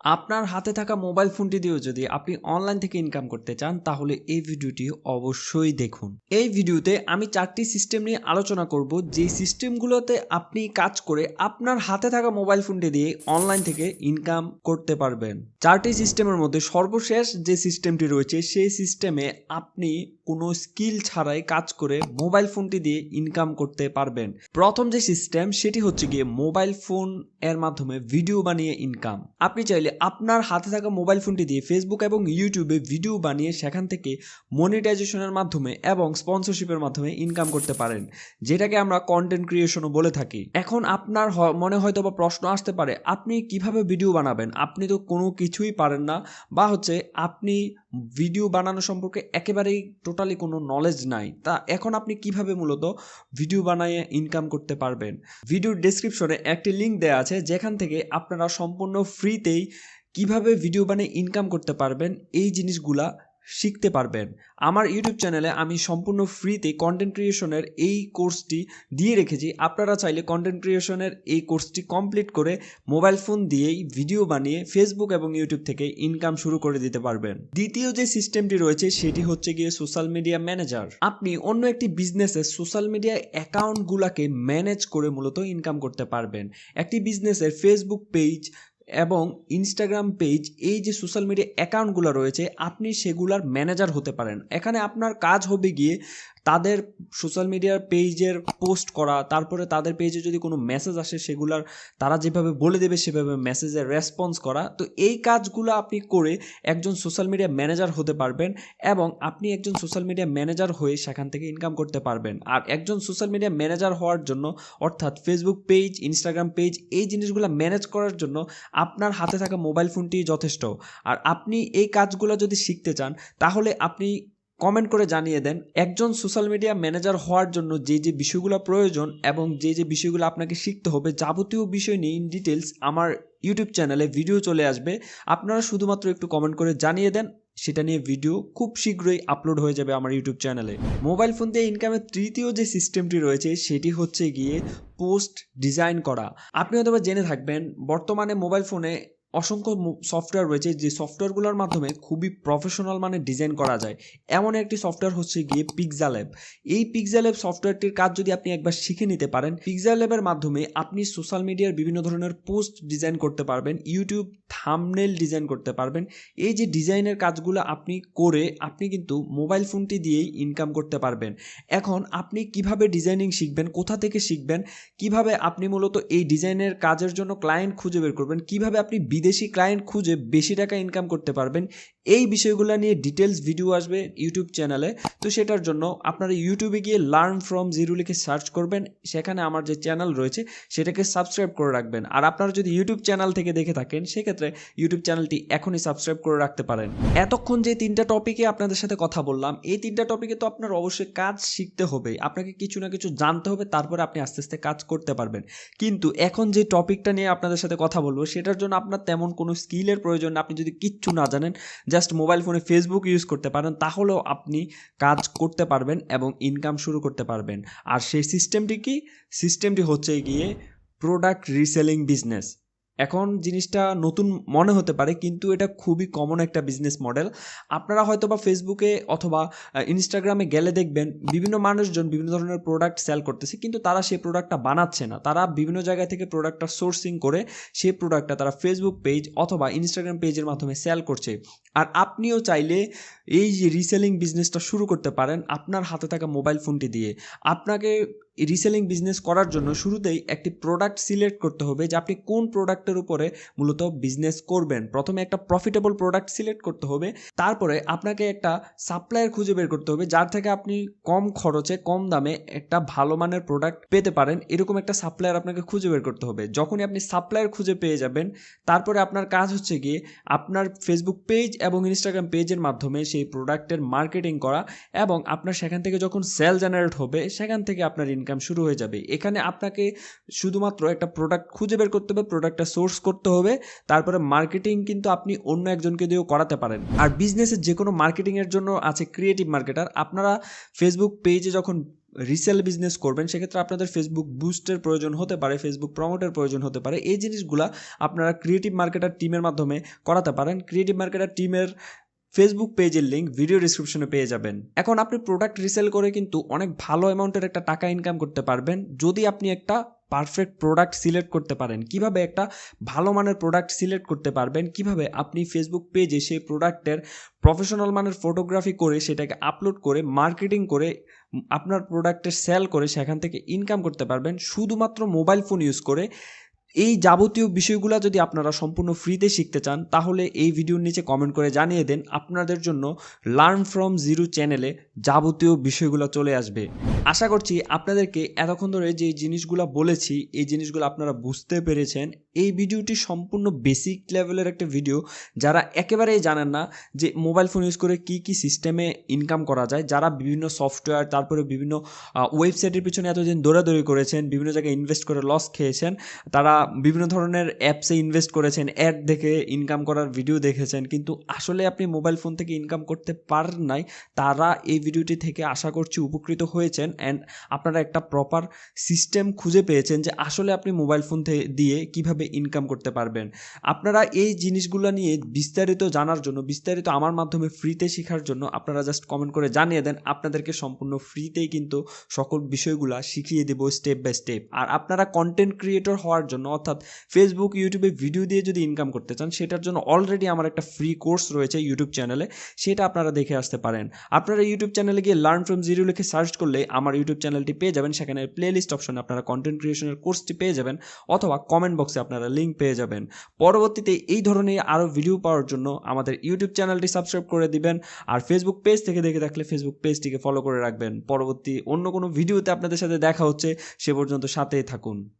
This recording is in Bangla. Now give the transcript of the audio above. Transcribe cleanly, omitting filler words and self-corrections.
আপনার হাতে থাকা মোবাইল ফোনটি দিয়েও যদি আপনি অনলাইন থেকে ইনকাম করতে চান তাহলে এই ভিডিওটি অবশ্যই দেখুন। এই ভিডিওতে আমি 4টি সিস্টেম নিয়ে আলোচনা করব, যে সিস্টেমগুলোতে আপনি কাজ করে আপনার হাতে থাকা মোবাইল ফোনটি দিয়ে অনলাইন থেকে ইনকাম করতে পারবেন। 4টি সিস্টেমের মধ্যে সর্বশেষ যে সিস্টেমটি রয়েছে সেই সিস্টেমে আপনি কোনো স্কিল ছাড়াই কাজ করে মোবাইল ফোনটি দিয়ে ইনকাম করতে পারবেন। প্রথম যে সিস্টেম সেটি হচ্ছে গিয়ে মোবাইল ফোন এর মাধ্যমে ভিডিও বানিয়ে ইনকাম। আপনি চাইলে আপনার হাতে থাকা মোবাইল ফোনটি দিয়ে ফেসবুক এবং ইউটিউবে ভিডিও বানিয়ে সেখান থেকে মনিটাইজেশনের মাধ্যমে এবং স্পন্সরশিপের মাধ্যমে ইনকাম করতে পারেন, যেটাকে আমরা কন্টেন্ট ক্রিয়েশনও বলে থাকি। এখন আপনার মনে হয়তো বা প্রশ্ন আসতে পারে, আপনি কিভাবে ভিডিও বানাবেন? আপনি তো কোনো কিছুই পারেন না, বা হচ্ছে আপনি ভিডিও বানানো সম্পর্কে একেবারেই টোটালি কোনো নলেজ নাই। তা এখন আপনি কিভাবে মূলত ভিডিও বানিয়ে ইনকাম করতে পারবেন? ভিডিওর ডেসক্রিপশনে একটি লিঙ্ক দেওয়া আছে, যেখান থেকে আপনারা সম্পূর্ণ ফ্রিতেই কিভাবে ভিডিও বানিয়ে ইনকাম করতে পারবেন এই জিনিসগুলা শিখতে পারবেন। আমার ইউটিউব চ্যানেলে আমি সম্পূর্ণ ফ্রিতে কন্টেন্ট ক্রিয়েশনের এই কোর্সটি দিয়ে রেখেছি। আপনারা চাইলে কন্টেন্ট ক্রিয়েশনের এই কোর্সটি কমপ্লিট করে মোবাইল ফোন দিয়েই ভিডিও বানিয়ে ফেসবুক এবং ইউটিউব থেকে ইনকাম শুরু করে দিতে পারবেন। দ্বিতীয় যে সিস্টেমটি রয়েছে সেটি হচ্ছে গিয়ে সোশ্যাল মিডিয়া ম্যানেজার। আপনি অন্য একটি বিজনেসের সোশ্যাল মিডিয়া অ্যাকাউন্টগুলোকে ম্যানেজ করে মূলত ইনকাম করতে পারবেন। একটি বিজনেসের ফেসবুক পেজ এবং ইনস্টাগ্রাম পেজ, এই যে সোশ্যাল মিডিয়া অ্যাকাউন্টগুলো রয়েছে, আপনি সেগুলার ম্যানেজার হতে পারেন। এখানে আপনার কাজ হবে গিয়ে তাদের সোশ্যাল মিডিয়ার পেজের পোস্ট করা, তারপরে তাদের পেজে যদি কোনো মেসেজ আসে সেগুলার তারা যেভাবে বলে দেবে সেভাবে মেসেজের রেসপন্স করা। তো এই কাজগুলো আপনি করে একজন সোশ্যাল মিডিয়া ম্যানেজার হতে পারবেন এবং আপনি একজন সোশ্যাল মিডিয়া ম্যানেজার হয়ে সেখান থেকে ইনকাম করতে পারবেন। আর একজন সোশ্যাল মিডিয়া ম্যানেজার হওয়ার জন্য, অর্থাৎ ফেসবুক পেজ, ইনস্টাগ্রাম পেজ, এই জিনিসগুলো ম্যানেজ করার জন্য আপনার হাতে থাকা মোবাইল ফোনটি যথেষ্ট। আর আপনি এই কাজগুলো যদি শিখতে চান তাহলে আপনি কমেন্ট করে জানিয়ে দেন একজন সোশ্যাল মিডিয়া ম্যানেজার হওয়ার জন্য যে যে বিষয়গুলো প্রয়োজন এবং যে যে বিষয়গুলো আপনাকে শিখতে হবে, যাবতীয় বিষয় নিয়ে ইন ডিটেলস আমার ইউটিউব চ্যানেলে ভিডিও চলে আসবে। আপনারা শুধুমাত্র একটু কমেন্ট করে জানিয়ে দেন, সেটা নিয়ে ভিডিও খুব শীঘ্রই আপলোড হয়ে যাবে আমার ইউটিউব চ্যানেলে। মোবাইল ফোন দিয়ে ইনকামের তৃতীয় যে সিস্টেমটি রয়েছে সেটি হচ্ছে গিয়ে পোস্ট ডিজাইন করা। আপনি হয়তো জেনে থাকবেন বর্তমানে মোবাইল ফোনে অসংখ্য সফটওয়্যার রয়েছে, যে সফটওয়্যারগুলোর মাধ্যমে খুবই প্রফেশনাল মানে ডিজাইন করা যায়। এমন একটি সফটওয়্যার হচ্ছে গিয়ে পিক্সাল্যাব। এই পিক্সাল্যাব সফটওয়্যারটির কাজ যদি আপনি একবার শিখে নিতে পারেন, পিক্সাল্যাবের মাধ্যমে আপনি সোশ্যাল মিডিয়ার বিভিন্ন ধরনের পোস্ট ডিজাইন করতে পারবেন, ইউটিউব থাম্বনেল ডিজাইন করতে পারবেন। এই যে ডিজাইনের কাজগুলো আপনি করে আপনি কিন্তু মোবাইল ফোনটি দিয়েই ইনকাম করতে পারবেন। এখন আপনি কিভাবে ডিজাইনিং শিখবেন, কোথা থেকে শিখবেন, কিভাবে আপনি মূলত এই ডিজাইনের কাজের জন্য ক্লায়েন্ট খুঁজে বের করবেন, কিভাবে আপনি বিদেশি ক্লায়েন্ট খুঁজে বেশি টাকা ইনকাম করতে পারবেন, এই বিষয়গুলো নিয়ে ডিটেলস ভিডিও আসবে ইউটিউব চ্যানেলে। তো সেটার জন্য আপনারা ইউটিউবে গিয়ে লার্ন ফ্রম জিরো লিখে সার্চ করবেন, সেখানে আমার যে চ্যানেল রয়েছে সেটাকে সাবস্ক্রাইব করে রাখবেন। আর আপনারা যদি ইউটিউব চ্যানেল থেকে দেখে থাকেন সেক্ষেত্রে ইউটিউব চ্যানেলটি এখনই সাবস্ক্রাইব করে রাখতে পারেন। এতক্ষণ যে 3টা টপিকে আপনাদের সাথে কথা বললাম, এই 3টা টপিকে তো আপনার অবশ্যই কাজ শিখতে হবে, আপনাকে কিছু না কিছু জানতে হবে, তারপরে আপনি আস্তে আস্তে কাজ করতে পারবেন। কিন্তু এখন যে টপিকটা নিয়ে আপনাদের সাথে কথা বলবো সেটার জন্য আপনার তেমন কোনো স্কিলের প্রয়োজন না। আপনি যদি কিচ্ছু না জানেন, জাস্ট মোবাইল ফোনে ফেসবুক ইউজ করতে পারেন, তাহলেও আপনি কাজ করতে পারবেন এবং ইনকাম শুরু করতে পারবেন। আর সেই সিস্টেমটি কি? সিস্টেমটি হচ্ছে গিয়ে প্রোডাক্ট রিসেলিং বিজনেস। এখন জিনিসটা নতুন মনে হতে পারে, কিন্তু এটা খুবই কমন একটা বিজনেস মডেল। আপনারা হয়তো বা ফেসবুকে অথবা ইনস্টাগ্রামে গেলে দেখবেন বিভিন্ন মানুষজন বিভিন্ন ধরনের প্রোডাক্ট সেল করতেছে, কিন্তু তারা সেই প্রোডাক্টটা বানাচ্ছে না। তারা বিভিন্ন জায়গা থেকে প্রোডাক্টটা সোর্সিং করে সেই প্রোডাক্টটা তারা ফেসবুক পেজ অথবা ইনস্টাগ্রাম পেজের মাধ্যমে সেল করছে। আর আপনিও চাইলে এই যে রিসেলিং বিজনেসটা শুরু করতে পারেন আপনার হাতে থাকা মোবাইল ফোনটি দিয়ে। আপনাকে রিসেলিং বিজনেস করার জন্য শুরুতেই একটি প্রোডাক্ট সিলেক্ট করতে হবে, যে আপনি কোন প্রোডাক্টের উপরে মূলত বিজনেস করবেন। প্রথমে একটা প্রফিটেবল প্রোডাক্ট সিলেক্ট করতে হবে, তারপরে আপনাকে একটা সাপ্লায়ার খুঁজে বের করতে হবে যার থেকে আপনি কম খরচে কম দামে একটা ভালো মানের প্রোডাক্ট পেতে পারেন। এরকম একটা সাপ্লায়ার আপনাকে খুঁজে বের করতে হবে। যখনই আপনি সাপ্লায়ার খুঁজে পেয়ে যাবেন, তারপরে আপনার কাজ হচ্ছে গিয়ে আপনার ফেসবুক পেজ এবং ইনস্টাগ্রাম পেজের মাধ্যমে সেই প্রোডাক্টের মার্কেটিং করা, এবং আপনার সেখান থেকে যখন সেল জেনারেট হবে সেখান থেকে আপনার ইনকাম শুরু হয়ে যাবে। এখানে আপনাকে শুধুমাত্র একটা প্রোডাক্ট খুঁজে বের করতে হবে, প্রোডাক্টটা সোর্স করতে হবে, তারপরে মার্কেটিং কিন্তু আপনি অন্য একজনকে দিয়েও করাতে পারেন। আর বিজনেসের যে কোনো মার্কেটিংয়ের জন্য আছে ক্রিয়েটিভ মার্কেটার। আপনারা ফেসবুক পেজে যখন রিসেল বিজনেস করবেন সেক্ষেত্রে আপনাদের ফেসবুক বুস্টের প্রয়োজন হতে পারে, ফেসবুক প্রমোটের প্রয়োজন হতে পারে। এই জিনিসগুলা আপনারা ক্রিয়েটিভ মার্কেটার টিমের মাধ্যমে করাতে পারেন। ক্রিয়েটিভ মার্কেটার টিমের ফেসবুক পেজের লিঙ্ক ভিডিও ডিসক্রিপশনে পেয়ে যাবেন। এখন আপনি প্রোডাক্ট রিসেল করে কিন্তু অনেক ভালো অ্যামাউন্টের একটা টাকা ইনকাম করতে পারবেন যদি আপনি একটা পারফেক্ট প্রোডাক্ট সিলেক্ট করতে পারেন। কিভাবে একটা ভালো মানের প্রোডাক্ট সিলেক্ট করতে পারবেন, কিভাবে আপনি ফেসবুক পেজে সেই প্রোডাক্টের প্রফেশনাল মানের ফটোগ্রাফি করে সেটাকে আপলোড করে মার্কেটিং করে আপনার প্রোডাক্টের সেল করে সেখান থেকে ইনকাম করতে পারবেন শুধুমাত্র মোবাইল ফোন ইউজ করে। এই যাবতীয় বিষয়গুলো যদি আপনারা সম্পূর্ণ ফ্রিতে শিখতে চান তাহলে এই ভিডিওর নিচে কমেন্ট করে জানিয়ে দেন, আপনাদের জন্য লার্ন ফ্রম জিরো চ্যানেলে যাবতীয় বিষয়গুলো চলে আসবে। আশা করছি আপনাদেরকে এতক্ষণ ধরে যে জিনিসগুলো বলেছি এই জিনিসগুলো আপনারা বুঝতে পেরেছেন। এই ভিডিওটি সম্পূর্ণ বেসিক লেভেলের একটা ভিডিও। যারা একেবারেই জানেন না যে মোবাইল ফোন ইউজ করে কি কি সিস্টেমে ইনকাম করা যায়, যারা বিভিন্ন সফটওয়্যার তারপরে বিভিন্ন ওয়েবসাইটের পিছনে এতদিন দৌড়াদৌড়ি করেছেন, বিভিন্ন জায়গায় ইনভেস্ট করে লস খেয়েছেন, তারা বিভিন্ন ধরনের অ্যাপসে ইনভেস্ট করেছেন, অ্যাড দেখে ইনকাম করার ভিডিও দেখেছেন, কিন্তু আসলে আপনি মোবাইল ফোন থেকে ইনকাম করতে পারেন নাই, তারা এই ভিডিওটি থেকে আশা করছি উপকৃত হয়েছেন অ্যান্ড আপনারা একটা প্রপার সিস্টেম খুঁজে পেয়েছেন যে আসলে আপনি মোবাইল ফোন দিয়ে কিভাবে ইনকাম করতে পারবেন। আপনারা এই জিনিসগুলো নিয়ে বিস্তারিত জানার জন্য, বিস্তারিত আমার মাধ্যমে ফ্রিতে শেখার জন্য আপনারা জাস্ট কমেন্ট করে জানিয়ে দেন, আপনাদেরকে সম্পূর্ণ ফ্রিতেই কিন্তু সকল বিষয়গুলো শিখিয়ে দেব স্টেপ বাই স্টেপ। আর আপনারা কন্টেন্ট ক্রিয়েটর হওয়ার জন্য অর্থাৎ ফেসবুক ইউটিউবে ভিডিও দিয়ে যদি ইনকাম করতে চান সেটার জন্য অলরেডি আমার একটা ফ্রি কোর্স রয়েছে ইউটিউব চ্যানেলে, সেটা আপনারা দেখে আসতে পারেন। আপনারা ইউটিউব চ্যানেলে গিয়ে লার্ন ফ্রম জিরো লিখে সার্চ করলে আমার ইউটিউব চ্যানেলটি পেয়ে যাবেন, সেখানে প্লেলিস্ট অপশনে আপনারা কন্টেন্ট ক্রিয়েশনের কোর্সটি পেয়ে যাবেন অথবা কমেন্ট বক্সে আপনারা লিঙ্ক পেয়ে যাবেন। পরবর্তীতে এই ধরনের আরও ভিডিও পাওয়ার জন্য আমাদের ইউটিউব চ্যানেলটি সাবস্ক্রাইব করে দিবেন আর ফেসবুক পেজ থেকে দেখে থাকলে ফেসবুক পেজটিকে ফলো করে রাখবেন। পরবর্তী অন্য কোনো ভিডিওতে আপনাদের সাথে দেখা হচ্ছে, সে পর্যন্ত সাথেই থাকুন।